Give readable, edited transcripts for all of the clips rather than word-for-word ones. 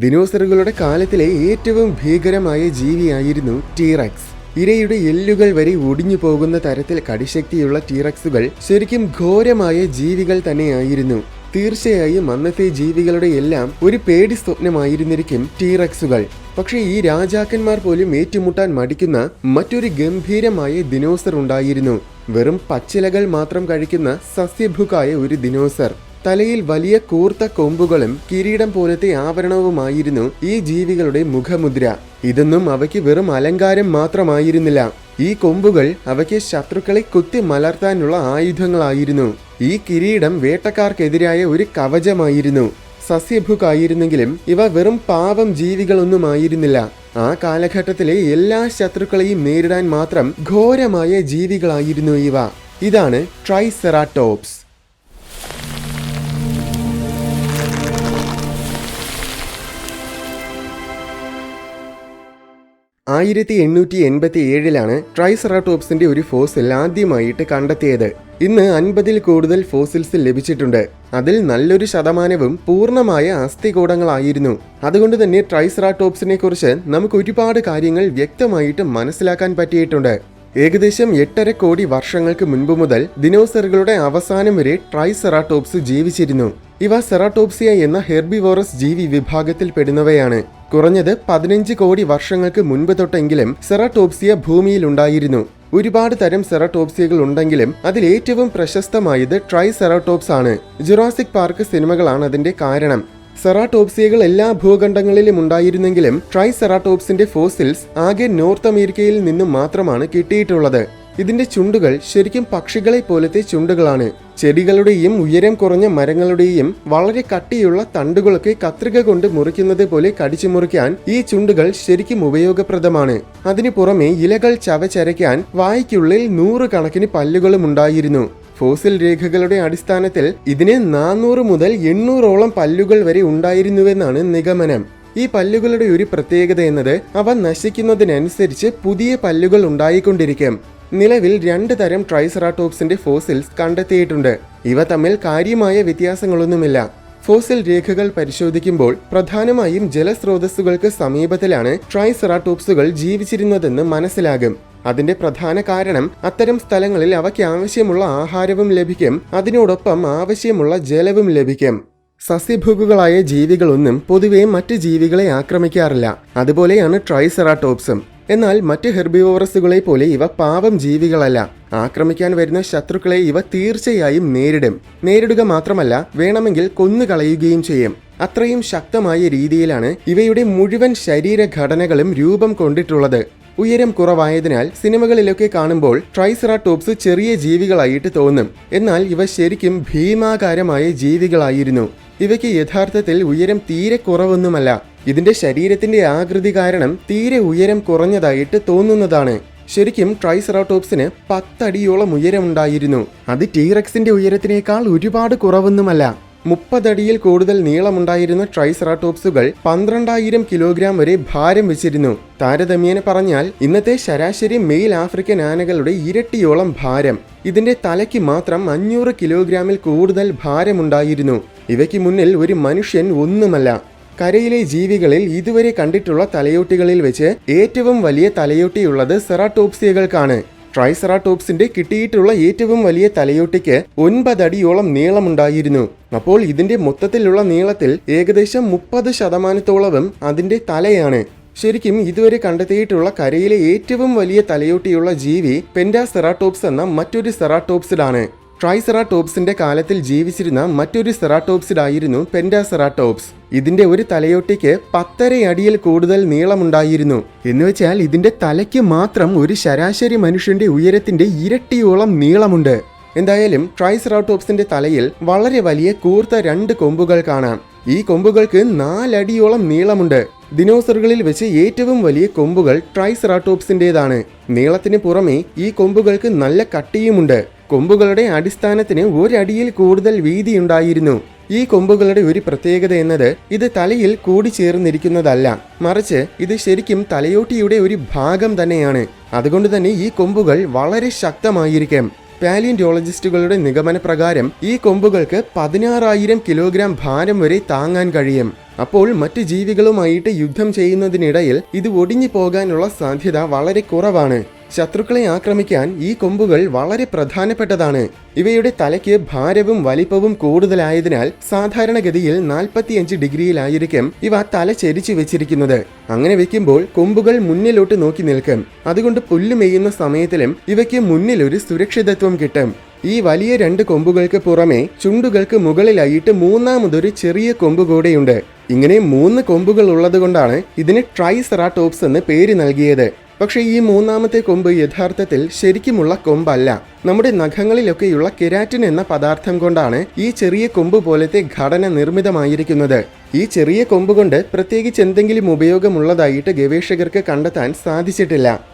ദിനോസറുകളുടെ കാലത്തിലെ ഏറ്റവും ഭീകരമായ ജീവിയായിരുന്നു ടീറക്സ്. ഇരയുടെ എല്ലുകൾ വരെ ഒടിഞ്ഞു പോകുന്ന തരത്തിൽ കടിശക്തിയുള്ള ടീറക്സുകൾ ശരിക്കും ഘോരമായ ജീവികൾ തന്നെയായിരുന്നു. തീർച്ചയായും അന്നത്തെ ജീവികളുടെ എല്ലാം ഒരു പേടി സ്വപ്നമായിരുന്നിരിക്കും ടീറക്സുകൾ. പക്ഷേ ഈ രാജാക്കന്മാർ പോലും ഏറ്റുമുട്ടാൻ മടിക്കുന്ന മറ്റൊരു ഗംഭീരമായ ദിനോസർ ഉണ്ടായിരുന്നു. വെറും പച്ചിലകൾ മാത്രം കഴിക്കുന്ന സസ്യഭുക്കായ ഒരു ദിനോസർ. തലയിൽ വലിയ കൂർത്ത കൊമ്പുകളും കിരീടം പോലത്തെ ആവരണവുമായിരുന്നു ഈ ജീവികളുടെ മുഖമുദ്ര. ഇതൊന്നും അവയ്ക്ക് വെറും അലങ്കാരം മാത്രമായിരുന്നില്ല. ഈ കൊമ്പുകൾ അവയ്ക്ക് ശത്രുക്കളെ കുത്തി മലർത്താനുള്ള ആയുധങ്ങളായിരുന്നു. ഈ കിരീടം വേട്ടക്കാർക്കെതിരായ ഒരു കവചമായിരുന്നു. സസ്യഭുക്കായിരുന്നെങ്കിലും ഇവ വെറും പാവം ജീവികളൊന്നുമായിരുന്നില്ല. ആ കാലഘട്ടത്തിലെ എല്ലാ ശത്രുക്കളെയും നേരിടാൻ മാത്രം ഘോരമായ ജീവികളായിരുന്നു ഇവ. ഇതാണ് ട്രൈസെറാടോപ്സ്. 1887 ട്രൈസെറാടോപ്സിന്റെ ഒരു ഫോസിൽ ആദ്യമായിട്ട് കണ്ടെത്തിയത്. ഇന്ന് 50-ൽ കൂടുതൽ ഫോസിൽസ് ലഭിച്ചിട്ടുണ്ട്. അതിൽ നല്ലൊരു ശതമാനവും പൂർണ്ണമായ അസ്ഥികൂടങ്ങളായിരുന്നു. അതുകൊണ്ട് തന്നെ ട്രൈസെറാടോപ്സിനെ കുറിച്ച് നമുക്ക് ഒരുപാട് കാര്യങ്ങൾ വ്യക്തമായിട്ട് മനസ്സിലാക്കാൻ പറ്റിയിട്ടുണ്ട്. ഏകദേശം 8.5 കോടി വർഷങ്ങൾക്ക് മുൻപ് മുതൽ ദിനോസറുകളുടെ അവസാനം വരെ ട്രൈസെറാടോപ്സ് ജീവിച്ചിരുന്നു. ഇവ സെറാടോപ്സിയ എന്ന ഹെർബിവോറസ് ജീവി വിഭാഗത്തിൽ പെടുന്നവയാണ്. കുറഞ്ഞത് 15 കോടി വർഷങ്ങൾക്ക് മുൻപ് തൊട്ടെങ്കിലും സെറാടോപ്സിയ ഭൂമിയിലുണ്ടായിരുന്നു. ഒരുപാട് തരം സെറാടോപ്സിയകൾ ഉണ്ടെങ്കിലും അതിൽ ഏറ്റവും പ്രശസ്തമായത് ട്രൈസെറാടോപ്സ് ആണ്. ജുറാസിക് പാർക്ക് സിനിമകളാണ് അതിന്റെ കാരണം. സെറാടോപ്സിയകൾ എല്ലാ ഭൂഖണ്ഡങ്ങളിലും ഉണ്ടായിരുന്നെങ്കിലും ട്രൈസെറാടോപ്സിന്റെ ഫോസിൽസ് ആകെ നോർത്ത് അമേരിക്കയിൽ നിന്നും മാത്രമാണ് കിട്ടിയിട്ടുള്ളത്. ഇതിന്റെ ചുണ്ടുകൾ ശരിക്കും പക്ഷികളെ പോലത്തെ ചുണ്ടുകളാണ്. ചെടികളുടെയും ഉയരം കുറഞ്ഞ മരങ്ങളുടെയും വളരെ കട്ടിയുള്ള തണ്ടുകളൊക്കെ കത്രിക കൊണ്ട് മുറിക്കുന്നത് പോലെ കടിച്ചു മുറിക്കാൻ ഈ ചുണ്ടുകൾ ശരിക്കും ഉപയോഗപ്രദമാണ്. അതിനു പുറമെ ഇലകൾ ചവച്ചരയ്ക്കാൻ വായ്ക്കുള്ളിൽ 100 കണക്കിന് പല്ലുകളും ഉണ്ടായിരുന്നു. ഫോസിൽ രേഖകളുടെ അടിസ്ഥാനത്തിൽ ഇതിന് 400 മുതൽ 800ഓളം പല്ലുകൾ വരെ ഉണ്ടായിരുന്നുവെന്നാണ് നിഗമനം. ഈ പല്ലുകളുടെ ഒരു പ്രത്യേകത എന്നത് അവ നശിക്കുന്നതിനനുസരിച്ച് പുതിയ പല്ലുകൾ ഉണ്ടായിക്കൊണ്ടിരിക്കും. നിലവിൽ 2 തരം ട്രൈസെറാടോപ്സിന്റെ ഫോസിൽസ് കണ്ടെത്തിയിട്ടുണ്ട്. ഇവ തമ്മിൽ കാര്യമായ വ്യത്യാസങ്ങളൊന്നുമില്ല. ഫോസിൽ രേഖകൾ പരിശോധിക്കുമ്പോൾ പ്രധാനമായും ജലസ്രോതസ്സുകൾക്ക് സമീപത്തിലാണ് ട്രൈസെറാടോപ്സുകൾ ജീവിച്ചിരുന്നതെന്ന് മനസ്സിലാകും. അതിന്റെ പ്രധാന കാരണം അത്തരം സ്ഥലങ്ങളിൽ അവയ്ക്ക് ആവശ്യമുള്ള ആഹാരവും ലഭിക്കും, അതിനോടൊപ്പം ആവശ്യമുള്ള ജലവും ലഭിക്കും. സസ്യഭുക്കുകളായ ജീവികളൊന്നും പൊതുവെ മറ്റ് ജീവികളെ ആക്രമിക്കാറില്ല. അതുപോലെയാണ് ട്രൈസെറാടോപ്സും. എന്നാൽ മറ്റ് ഹെർബിവോറസുകളെ പോലെ ഇവ പാവം ജീവികളല്ല. ആക്രമിക്കാൻ വരുന്ന ശത്രുക്കളെ ഇവ തീർച്ചയായും നേരിടുക മാത്രമല്ല, വേണമെങ്കിൽ കൊന്നുകളയുകയും ചെയ്യും. അത്രയും ശക്തമായ രീതിയിലാണ് ഇവയുടെ മുഴുവൻ ശരീരഘടനകളും രൂപം കൊണ്ടിട്ടുള്ളത്. ഉയരം കുറവായതിനാൽ സിനിമകളിലൊക്കെ കാണുമ്പോൾ ട്രൈസെറാടോപ്സ് ചെറിയ ജീവികളായിട്ട് തോന്നും. എന്നാൽ ഇവ ശരിക്കും ഭീമാകാരമായ ജീവികളായിരുന്നു. ഇവയ്ക്ക് യഥാർത്ഥത്തിൽ ഉയരം തീരെ കുറവൊന്നുമല്ല. ഇതിന്റെ ശരീരത്തിന്റെ ആകൃതി കാരണം തീരെ ഉയരം കുറഞ്ഞതായിട്ട് തോന്നുന്നതാണ്. ശരിക്കും ട്രൈസെറാടോപ്സിന് 10 അടിയോളം ഉയരമുണ്ടായിരുന്നു. അത് ടീറക്സിന്റെ ഉയരത്തിനേക്കാൾ ഒരുപാട് കുറവൊന്നുമല്ല. 30 അടിയിൽ കൂടുതൽ നീളമുണ്ടായിരുന്ന ട്രൈസെറാടോപ്സുകൾ 12,000 കിലോഗ്രാം വരെ ഭാരം വെച്ചിരുന്നു. താരതമ്യേന പറഞ്ഞാൽ ഇന്നത്തെ ശരാശരി മെയിൽ ആഫ്രിക്കൻ ആനകളുടെ ഇരട്ടിയോളം ഭാരം. ഇതിന്റെ തലയ്ക്ക് മാത്രം 500 കിലോഗ്രാമിൽ കൂടുതൽ ഭാരമുണ്ടായിരുന്നു. ഇവയ്ക്ക് മുന്നിൽ ഒരു മനുഷ്യൻ ഒന്നുമല്ല. കരയിലെ ജീവികളിൽ ഇതുവരെ കണ്ടിട്ടുള്ള തലയോട്ടികളിൽ വെച്ച് ഏറ്റവും വലിയ തലയോട്ടിയുള്ളത് സെറാടോപ്സിയകൾക്കാണ്. ട്രൈസെറാടോപ്സിന്റെ കിട്ടിയിട്ടുള്ള ഏറ്റവും വലിയ തലയോട്ടിക്ക് 9 അടിയോളം നീളമുണ്ടായിരുന്നു. അപ്പോൾ ഇതിന്റെ മൊത്തത്തിലുള്ള നീളത്തിൽ ഏകദേശം 30% അതിന്റെ തലയാണ്. ശരിക്കും ഇതുവരെ കണ്ടെത്തിയിട്ടുള്ള കരയിലെ ഏറ്റവും വലിയ തലയോട്ടിയുള്ള ജീവി പെന്റാസെറാടോപ്സ് എന്ന മറ്റൊരു സെറാടോപ്സിഡാണ്. ട്രൈസെറാടോപ്സിന്റെ കാലത്തിൽ ജീവിച്ചിരുന്ന മറ്റൊരു സെറാടോപ്സിഡായിരുന്നു പെന്റാസെറാടോപ്സ്. ഇതിന്റെ ഒരു തലയോട്ടിക്ക് 10.5 അടിയിൽ കൂടുതൽ നീളമുണ്ടായിരുന്നു. എന്നുവെച്ചാൽ ഇതിന്റെ തലയ്ക്ക് മാത്രം ഒരു ശരാശരി മനുഷ്യന്റെ ഉയരത്തിന്റെ ഇരട്ടിയോളം നീളമുണ്ട്. എന്തായാലും ട്രൈസെറാടോപ്സിന്റെ തലയിൽ വളരെ വലിയ കൂർത്ത 2 കൊമ്പുകൾ കാണാം. ഈ കൊമ്പുകൾക്ക് 4 അടിയോളം നീളമുണ്ട്. ദിനോസറുകളിൽ വെച്ച് ഏറ്റവും വലിയ കൊമ്പുകൾ ട്രൈസെറാടോപ്സിന്റേതാണ്. നീളത്തിന് പുറമെ ഈ കൊമ്പുകൾക്ക് നല്ല കട്ടിയുമുണ്ട്. കൊമ്പുകളുടെ അടിസ്ഥാനത്തിന് 1 അടിയിൽ കൂടുതൽ വീതിയുണ്ടായിരുന്നു. ഈ കൊമ്പുകളുടെ ഒരു പ്രത്യേകത എന്നത് ഇത് തലയിൽ കൂടിച്ചേർന്നിരിക്കുന്നതല്ല, മറിച്ച് ഇത് ശരിക്കും തലയോട്ടിയുടെ ഒരു ഭാഗം തന്നെയാണ്. അതുകൊണ്ട് തന്നെ ഈ കൊമ്പുകൾ വളരെ ശക്തമായിരിക്കും. പാലിയോന്റോളജിസ്റ്റുകളുടെ നിഗമനപ്രകാരം ഈ കൊമ്പുകൾക്ക് 16,000 കിലോഗ്രാം ഭാരം വരെ താങ്ങാൻ കഴിയും. അപ്പോൾ മറ്റ് ജീവികളുമായിട്ട് യുദ്ധം ചെയ്യുന്നതിനിടയിൽ ഇത് ഒടിഞ്ഞു പോകാനുള്ള സാധ്യത വളരെ കുറവാണ്. ശത്രുക്കളെ ആക്രമിക്കാൻ ഈ കൊമ്പുകൾ വളരെ പ്രധാനപ്പെട്ടതാണ്. ഇവയുടെ തലയ്ക്ക് ഭാരവും വലിപ്പവും കൂടുതലായതിനാൽ സാധാരണഗതിയിൽ 45 ഡിഗ്രിയിലായിരിക്കും ഇവ തല ചെരിച്ചു വെച്ചിരിക്കുന്നത്. അങ്ങനെ വെക്കുമ്പോൾ കൊമ്പുകൾ മുന്നിലോട്ട് നോക്കി നിൽക്കും. അതുകൊണ്ട് പുല്ല് മേയുന്ന സമയത്തിലും ഇവയ്ക്ക് മുന്നിലൊരു സുരക്ഷിതത്വം കിട്ടും. ഈ വലിയ 2 കൊമ്പുകൾക്ക് പുറമെ ചുണ്ടുകൾക്ക് മുകളിലായിട്ട് മൂന്നാമതൊരു ചെറിയ കൊമ്പ് കൂടെയുണ്ട്. ഇങ്ങനെ 3 കൊമ്പുകൾ ഉള്ളതുകൊണ്ടാണ് ഇതിന് ട്രൈസെറാടോപ്സ് എന്ന് പേര് നൽകിയത്. പക്ഷേ ഈ മൂന്നാമത്തെ കൊമ്പ് യഥാർത്ഥത്തിൽ ശരിക്കുമുള്ള കൊമ്പല്ല. നമ്മുടെ നഖങ്ങളിലൊക്കെയുള്ള കെരാറ്റിൻ എന്ന പദാർത്ഥം കൊണ്ടാണ് ഈ ചെറിയ കൊമ്പ് പോലത്തെ ഘടന നിർമ്മിതമായിരിക്കുന്നത്. ഈ ചെറിയ കൊമ്പ് കൊണ്ട് പ്രത്യേകിച്ച് എന്തെങ്കിലും ഉപയോഗമുള്ളതായിട്ട് ഗവേഷകർക്ക് കണ്ടെത്താൻ സാധിച്ചിട്ടില്ല.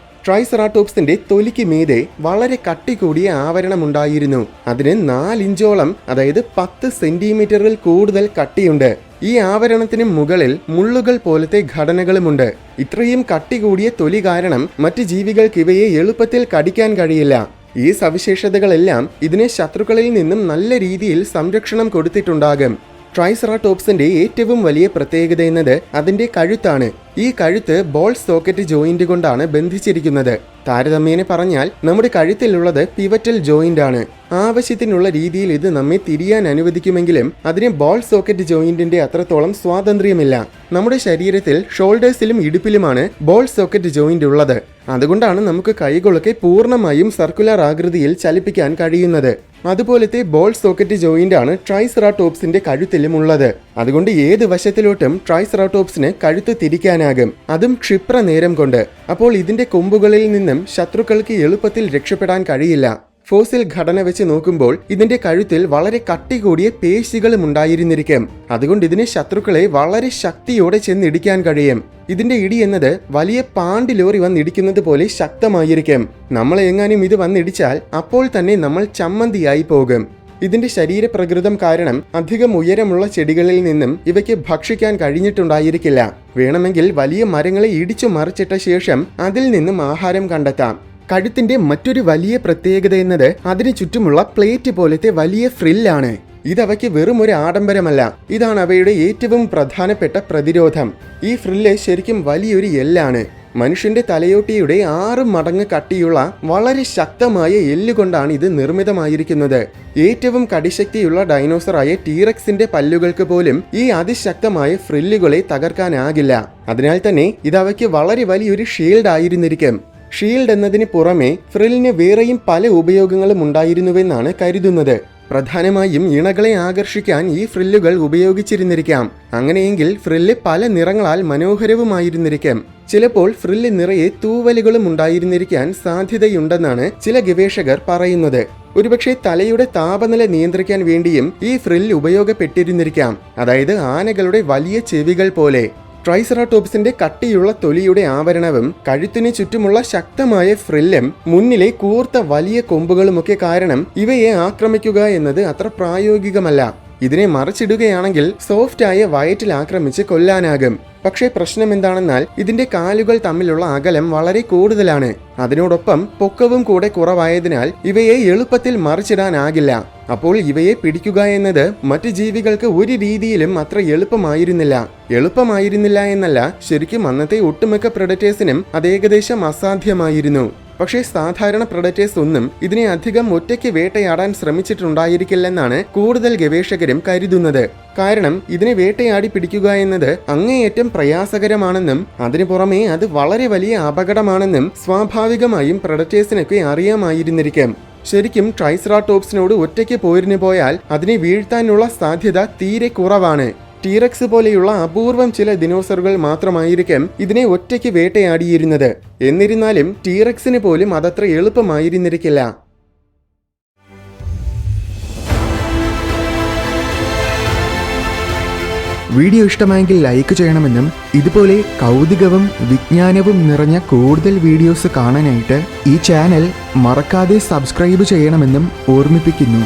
ട്രൈസെറാടോപ്സിന്റെ തൊലിക്ക് മീതെ വളരെ കട്ടി കൂടിയ ആവരണമുണ്ടായിരുന്നു. അതിന് 4 ഇഞ്ചോളം, അതായത് 10 സെന്റിമീറ്ററിൽ കൂടുതൽ കട്ടിയുണ്ട്. ഈ ആവരണത്തിന് മുകളിൽ മുള്ളുകൾ പോലത്തെ ഘടനകളുമുണ്ട്. ഇത്രയും കട്ടി കൂടിയ തൊലി കാരണം മറ്റ് ജീവികൾക്ക് ഇവയെ എളുപ്പത്തിൽ കടിക്കാൻ കഴിയില്ല. ഈ സവിശേഷതകളെല്ലാം ഇതിനെ ശത്രുക്കളിൽ നിന്നും നല്ല രീതിയിൽ സംരക്ഷണം കൊടുത്തിട്ടുണ്ടാകും. ട്രൈസെറാടോപ്സിന്റെ ഏറ്റവും വലിയ പ്രത്യേകത എന്നത് അതിന്റെ കഴുത്താണ്. ഈ കഴുത്ത് ബോൾ സോക്കറ്റ് ജോയിന്റ് കൊണ്ടാണ് ബന്ധിച്ചിരിക്കുന്നത്. താരതമ്യേന പറഞ്ഞാൽ നമ്മുടെ കഴുത്തിലുള്ളത് പിവറ്റൽ ജോയിന്റ് ആണ്. ആവശ്യത്തിനുള്ള രീതിയിൽ ഇത് നമ്മെ തിരിയാൻ അനുവദിക്കുമെങ്കിലും അതിന് ബോൾ സോക്കറ്റ് ജോയിന്റിന്റെ അത്രത്തോളം സ്വാതന്ത്ര്യമില്ല. നമ്മുടെ ശരീരത്തിൽ ഷോൾഡേഴ്സിലും ഇടുപ്പിലുമാണ് ബോൾ സോക്കറ്റ് ജോയിന്റ് ഉള്ളത്. അതുകൊണ്ടാണ് നമുക്ക് കൈകളൊക്കെ പൂർണ്ണമായും സർക്കുലർ ആകൃതിയിൽ ചലിപ്പിക്കാൻ കഴിയുന്നത്. അതുപോലത്തെ ബോൾ സോക്കറ്റ് ജോയിന്റ് ആണ് ട്രൈസെറാടോപ്സിന്റെ കഴുത്തിലും ഉള്ളത്. അതുകൊണ്ട് ഏത് വശത്തിലോട്ടും ട്രൈസെറാടോപ്സിന് കഴുത്ത് തിരിക്കാനാകും, അതും ക്ഷിപ്ര നേരം കൊണ്ട്. അപ്പോൾ ഇതിന്റെ കൊമ്പുകളിൽ നിന്നും ശത്രുക്കൾക്ക് എളുപ്പത്തിൽ രക്ഷപ്പെടാൻ കഴിയില്ല. ഫോസിൽ ഘടന വെച്ച് നോക്കുമ്പോൾ ഇതിന്റെ കഴുത്തിൽ വളരെ കട്ടി കൂടിയ പേശികളും ഉണ്ടായിരുന്നിരിക്കും. അതുകൊണ്ട് ഇതിന് ശത്രുക്കളെ വളരെ ശക്തിയോടെ ചെന്നിടിക്കാൻ കഴിയും. ഇതിന്റെ ഇടി എന്നത് വലിയ പാണ്ടി ലോറി വന്നിടിക്കുന്നത് പോലെ ശക്തമായിരിക്കും. നമ്മളെ എങ്ങാനും ഇത് വന്നിടിച്ചാൽ അപ്പോൾ തന്നെ നമ്മൾ ചമ്മന്തിയായി പോകും. ഇതിന്റെ ശരീരപ്രകൃതം കാരണം അധികം ഉയരമുള്ള ചെടികളിൽ നിന്നും ഇവയ്ക്ക് ഭക്ഷിക്കാൻ കഴിഞ്ഞിട്ടുണ്ടായിരിക്കില്ല. വേണമെങ്കിൽ വലിയ മരങ്ങളെ ഇടിച്ചു മറിച്ചിട്ട ശേഷം അതിൽ നിന്നും ആഹാരം കണ്ടെത്താം. കഴുത്തിന്റെ മറ്റൊരു വലിയ പ്രത്യേകത എന്നത് അതിനു ചുറ്റുമുള്ള പ്ലേറ്റ് പോലത്തെ വലിയ ഫ്രില്ലാണ്. ഇതവയ്ക്ക് വെറും ഒരു ആഡംബരമല്ല, ഇതാണ് അവയുടെ ഏറ്റവും പ്രധാനപ്പെട്ട പ്രതിരോധം. ഈ ഫ്രില്ല് ശരിക്കും വലിയൊരു എല്ലാണ്. മനുഷ്യന്റെ തലയോട്ടിയുടെ 6 മടങ്ങ് കട്ടിയുള്ള വളരെ ശക്തമായ എല്ലുകൊണ്ടാണ് ഇത് നിർമ്മിതമായിരിക്കുന്നത്. ഏറ്റവും കടിശക്തിയുള്ള ഡൈനോസറായ ടീറക്സിന്റെ പല്ലുകൾക്ക് പോലും ഈ അതിശക്തമായ ഫ്രില്ലുകളെ തകർക്കാനാകില്ല. അതിനാൽ തന്നെ ഇതവയ്ക്ക് വളരെ വലിയൊരു ഷീൽഡ് ആയിരുന്നിരിക്കും. ഷീൽഡ് എന്നതിന് പുറമെ ഫ്രില്ലിന് വേറെയും പല ഉപയോഗങ്ങളും ഉണ്ടായിരുന്നുവെന്നാണ് കരുതുന്നത്. പ്രധാനമായും ഇണകളെ ആകർഷിക്കാൻ ഈ ഫ്രില്ലുകൾ ഉപയോഗിച്ചിരുന്നിരിക്കാം. അങ്ങനെയെങ്കിൽ ഫ്രില്ല് പല നിറങ്ങളാൽ മനോഹരവുമായിരുന്നിരിക്കാം. ചിലപ്പോൾ ഫ്രില്ല് നിറയെ തൂവലുകളും ഉണ്ടായിരുന്നിരിക്കാൻ സാധ്യതയുണ്ടെന്നാണ് ചില ഗവേഷകർ പറയുന്നത്. ഒരുപക്ഷെ തലയുടെ താപനില നിയന്ത്രിക്കാൻ വേണ്ടിയും ഈ ഫ്രില്ല് ഉപയോഗപ്പെട്ടിരുന്നിരിക്കാം. അതായത് ആനകളുടെ വലിയ ചെവികൾ പോലെ. ട്രൈസെറാടോപ്സിന്റെ കട്ടിയുള്ള തൊലിയുടെ ആവരണവും കഴുത്തിനു ചുറ്റുമുള്ള ശക്തമായ ഫ്രില്ലും മുന്നിലെ കൂർത്ത വലിയ കൊമ്പുകളുമൊക്കെ കാരണം ഇവയെ ആക്രമിക്കുക എന്നത് അത്ര പ്രായോഗികമല്ല. ഇതിനെ മറിച്ചിടുകയാണെങ്കിൽ സോഫ്റ്റായ വയറ്റിൽ ആക്രമിച്ച് കൊല്ലാനാകും. പക്ഷേ പ്രശ്നം എന്താണെന്നാൽ ഇതിന്റെ കാലുകൾ തമ്മിലുള്ള അകലം വളരെ കൂടുതലാണ്. അതിനോടൊപ്പം പൊക്കവും കൂടെ കുറവായതിനാൽ ഇവയെ എളുപ്പത്തിൽ മറിച്ചിടാനാകില്ല. അപ്പോൾ ഇവയെ പിടിക്കുക എന്നത് മറ്റ് ജീവികൾക്ക് ഒരു രീതിയിലും അത്ര എളുപ്പമായിരുന്നില്ല എന്നല്ല, ശരിക്കും അന്നത്തെ ഒട്ടുമിക്ക പ്രെഡറ്റേഴ്സിനും അത് ഏകദേശം അസാധ്യമായിരുന്നു. പക്ഷേ സാധാരണ പ്രെഡറ്റേഴ്സ് ഒന്നും ഇതിനെ അധികം ഒറ്റയ്ക്ക് വേട്ടയാടാൻ ശ്രമിച്ചിട്ടുണ്ടായിരിക്കില്ലെന്നാണ് കൂടുതൽ ഗവേഷകരും കരുതുന്നത്. കാരണം ഇതിനെ വേട്ടയാടി പിടിക്കുക എന്നത് അങ്ങേയറ്റം പ്രയാസകരമാണെന്നും അതിനു പുറമെ അത് വളരെ വലിയ അപകടമാണെന്നും സ്വാഭാവികമായും പ്രെഡറ്റേഴ്സിനൊക്കെ അറിയാമായിരുന്നിരിക്കും. ശരിക്കും ട്രൈസെറാടോപ്സിനോട് ഒറ്റയ്ക്ക് പോരിന് പോയാൽ അതിനെ വീഴ്ത്താനുള്ള സാധ്യത തീരെ കുറവാണ്. ടീറക്സ് പോലെയുള്ള അപൂർവം ചില ദിനോസറുകൾ മാത്രമായിരിക്കും ഇതിനെ ഒറ്റയ്ക്ക് വേട്ടയാടിയിരുന്നത്. എന്നിരുന്നാലും ടീറക്സിന് പോലും അതത്ര എളുപ്പമായിരുന്നിരിക്കില്ല. വീഡിയോ ഇഷ്ടമായെങ്കിൽ ലൈക്ക് ചെയ്യണമെന്നും ഇതുപോലെ കൗതുകവും വിജ്ഞാനവും നിറഞ്ഞ കൂടുതൽ വീഡിയോസ് കാണാനായിട്ട് ഈ ചാനൽ മറക്കാതെ സബ്സ്ക്രൈബ് ചെയ്യണമെന്നും ഓർമ്മിപ്പിക്കുന്നു.